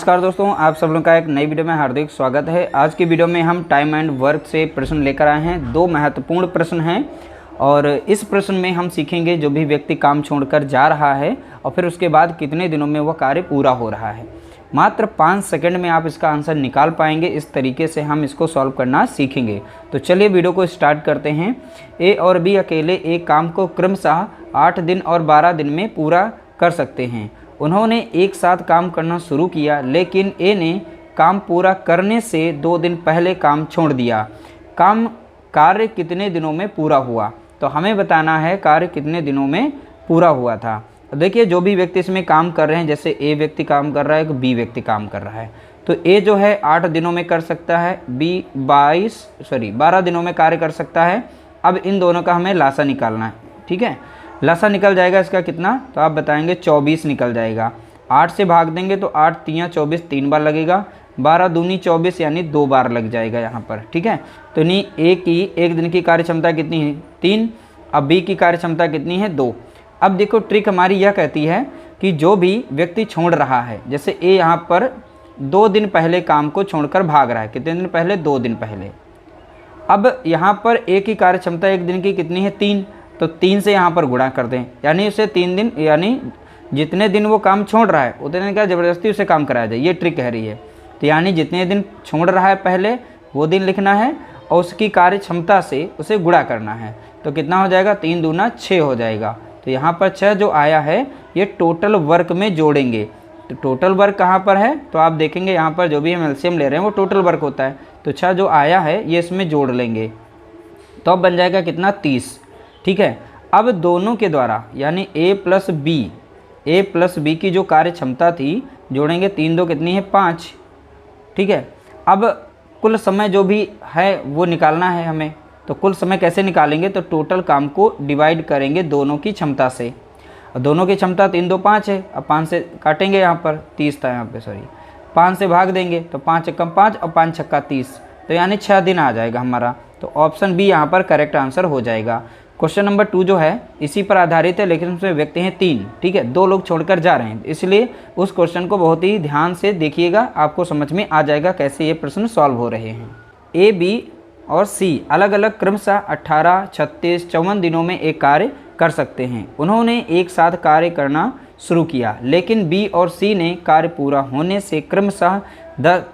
नमस्कार दोस्तों, आप सब लोगों का एक नई वीडियो में हार्दिक स्वागत है। आज की वीडियो में हम टाइम एंड वर्क से प्रश्न लेकर आए हैं। दो महत्वपूर्ण प्रश्न हैं और इस प्रश्न में हम सीखेंगे जो भी व्यक्ति काम छोड़कर जा रहा है और फिर उसके बाद कितने दिनों में वह कार्य पूरा हो रहा है। मात्र 5 सेकंड में आप इसका आंसर निकाल पाएंगे। इस तरीके से हम इसको सॉल्व करना सीखेंगे। तो चलिए वीडियो को स्टार्ट करते हैं। ए और बी अकेले एक काम को क्रमशः 8 दिन और 12 दिन में पूरा कर सकते हैं। उन्होंने एक साथ काम करना शुरू किया, लेकिन ए ने काम पूरा करने से 2 दिन पहले काम छोड़ दिया। कार्य कितने दिनों में पूरा हुआ? तो हमें बताना है कार्य कितने दिनों में पूरा हुआ था। देखिए, जो भी व्यक्ति इसमें काम कर रहे हैं, जैसे ए व्यक्ति काम कर रहा है, बी व्यक्ति काम कर रहा है, तो ए जो है 8 दिनों में कर सकता है, बी 12 दिनों में कार्य कर सकता है। अब इन दोनों का हमें लासा निकालना है। ठीक है, लासा निकल जाएगा इसका कितना, तो आप बताएंगे 24 निकल जाएगा। 8 से भाग देंगे तो 8 तियाँ 24 3 बार लगेगा, 12 दूनी 24 यानी 2 बार लग जाएगा यहाँ पर। ठीक है, तो नहीं ए की एक दिन की कार्य क्षमता कितनी है? 3। अब बी की कार्य क्षमता कितनी है? 2। अब देखो, ट्रिक हमारी यह कहती है कि जो भी व्यक्ति छोड़ रहा है, जैसे ए यहाँ पर 2 दिन पहले काम को छोड़कर भाग रहा है। कितने दिन पहले? 2 दिन पहले। अब यहाँ पर ए की कार्य क्षमता एक दिन की कितनी है? 3। तो 3 से यहाँ पर गुणा कर दें, यानी उसे 3 दिन, यानी जितने दिन वो काम छोड़ रहा है उतने दिन क्या ज़बरदस्ती उसे काम कराया जाए, ये ट्रिक कह रही है। तो यानी जितने दिन छोड़ रहा है पहले वो दिन लिखना है और उसकी कार्य क्षमता से उसे गुणा करना है। तो कितना हो जाएगा? 3 दूना 6 हो जाएगा। तो यहाँ पर 6 जो आया है ये टोटल वर्क में जोड़ेंगे। तो टोटल वर्क कहाँ पर है? तो आप देखेंगे यहाँ पर जो भी हम एलसीएम ले रहे हैं वो टोटल वर्क होता है। तो 6 जो आया है ये इसमें जोड़ लेंगे, तो अब बन जाएगा कितना? 30। ठीक है, अब दोनों के द्वारा यानी ए प्लस बी की जो कार्य क्षमता थी जोड़ेंगे। 3 2 कितनी है? 5। ठीक है, अब कुल समय जो भी है वो निकालना है हमें। तो कुल समय कैसे निकालेंगे? तो टोटल काम को डिवाइड करेंगे दोनों की क्षमता से। दोनों की क्षमता 3 2 5 है। अब 5 से काटेंगे, यहाँ पर 30 था यहाँ पे, सॉरी, 5 से भाग देंगे तो 5 एकम 5 और 5 छक्का 30, तो यानी 6 दिन आ जाएगा हमारा। तो ऑप्शन बी यहाँ पर करेक्ट आंसर हो जाएगा। क्वेश्चन नंबर 2 जो है इसी पर आधारित है, लेकिन उसमें व्यक्ति हैं 3। ठीक है, 2 लोग छोड़कर जा रहे हैं, इसलिए उस क्वेश्चन को बहुत ही ध्यान से देखिएगा, आपको समझ में आ जाएगा कैसे ये प्रश्न सॉल्व हो रहे हैं। ए, बी और सी अलग अलग क्रमशः 18, 36, 54 दिनों में एक कार्य कर सकते हैं। उन्होंने एक साथ कार्य करना शुरू किया, लेकिन बी और सी ने कार्य पूरा होने से क्रमशः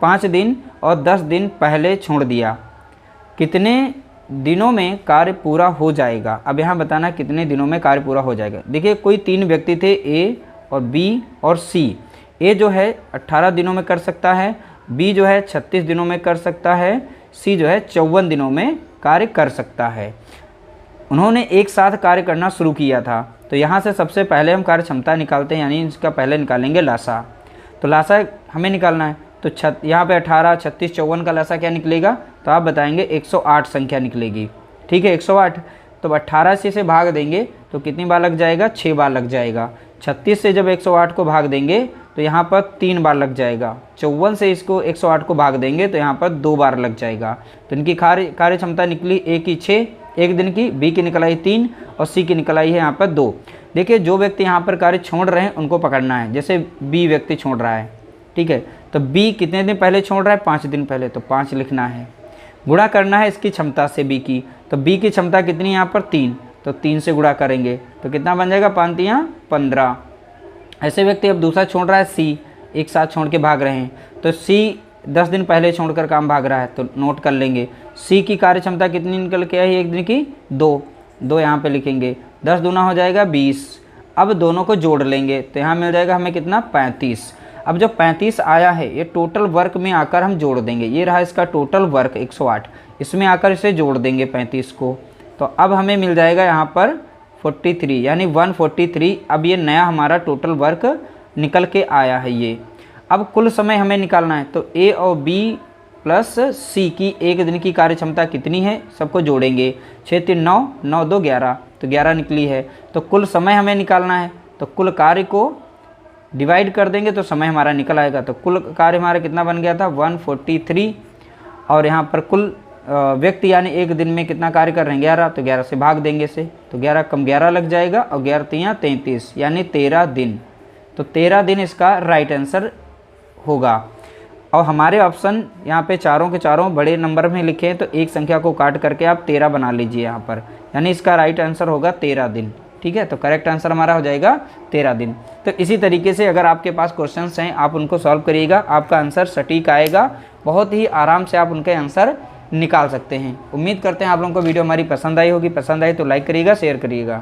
5 दिन और 10 दिन पहले छोड़ दिया। कितने दिनों में कार्य पूरा हो जाएगा? अब यहाँ बताना कितने दिनों में कार्य पूरा हो जाएगा। देखिए, कोई 3 व्यक्ति थे, ए और बी और सी। ए जो है 18 दिनों में कर सकता है, बी जो है 36 दिनों में कर सकता है, सी जो है 54 दिनों में कार्य कर सकता है। उन्होंने एक साथ कार्य करना शुरू किया था। तो यहाँ से सबसे पहले हम कार्य क्षमता निकालते हैं, यानी इसका पहले निकालेंगे लासा। तो लासा हमें निकालना है, तो यहाँ पे 18, 36, 54 का लासा क्या निकलेगा? तो आप बताएंगे 108 संख्या निकलेगी। ठीक है, 108। तो 18 से इसे भाग देंगे तो कितनी बार लग जाएगा? 6 बार लग जाएगा। 36 से जब 108 को भाग देंगे तो यहाँ पर 3 बार लग जाएगा। 54 से इसको 108 को भाग देंगे तो यहाँ पर 2 बार लग जाएगा। तो इनकी कार्य क्षमता निकली, ए की 6 एक दिन की, बी की निकल आई 3 और सी की निकल आई है यहाँ पर 2। देखिए, जो व्यक्ति यहाँ पर कार्य छोड़ रहे हैं उनको पकड़ना है। जैसे बी व्यक्ति छोड़ रहा है, ठीक है, तो बी कितने दिन पहले छोड़ रहा है? 5 दिन पहले, तो 5 लिखना है। गुणा करना है इसकी क्षमता से बी की। तो बी की क्षमता कितनी है यहाँ पर? 3, तो 3 से गुणा करेंगे तो कितना बन जाएगा? 5 तियाँ 15। ऐसे व्यक्ति अब दूसरा छोड़ रहा है, सी, एक साथ छोड़ के भाग रहे हैं। तो सी 10 दिन पहले छोड़कर काम भाग रहा है, तो नोट कर लेंगे। सी की कार्य क्षमता कितनी निकल के आई एक दिन की? 2 यहाँ पे लिखेंगे। 10 दूना हो जाएगा 20। अब दोनों को जोड़ लेंगे तो यहाँ मिल जाएगा हमें कितना? 35। अब जब 35 आया है ये टोटल वर्क में आकर हम जोड़ देंगे। ये रहा इसका टोटल वर्क 108, इसमें आकर इसे जोड़ देंगे 35 को। तो अब हमें मिल जाएगा यहाँ पर 43, यानी 143। अब ये नया हमारा टोटल वर्क निकल के आया है ये। अब कुल समय हमें निकालना है, तो ए और बी प्लस सी की एक दिन की कार्य क्षमता कितनी है? सबको जोड़ेंगे। 6 3 9, 9 2 11, तो 11 निकली है। तो कुल समय हमें निकालना है, तो कुल कार्य को डिवाइड कर देंगे तो समय हमारा निकल आएगा। तो कुल कार्य हमारा कितना बन गया था? 143। और यहाँ पर कुल व्यक्ति यानी एक दिन में कितना कार्य कर रहे हैं? 11, तो 11 से भाग देंगे इसे, तो 11 कम 11 लग जाएगा और 11 तियाँ 33, यानी 13 दिन। तो 13 दिन इसका राइट आंसर होगा। और हमारे ऑप्शन यहाँ पे चारों के चारों बड़े नंबर में लिखे हैं, तो एक संख्या को काट करके आप 13 बना लीजिए यहाँ पर, यानी इसका राइट आंसर होगा 13 दिन। ठीक है, तो करेक्ट आंसर हमारा हो जाएगा 13 दिन। तो इसी तरीके से अगर आपके पास क्वेश्चंस हैं आप उनको सॉल्व करिएगा, आपका आंसर सटीक आएगा, बहुत ही आराम से आप उनके आंसर निकाल सकते हैं। उम्मीद करते हैं आप लोगों को वीडियो हमारी पसंद आई होगी। पसंद आई तो लाइक करिएगा, शेयर करिएगा।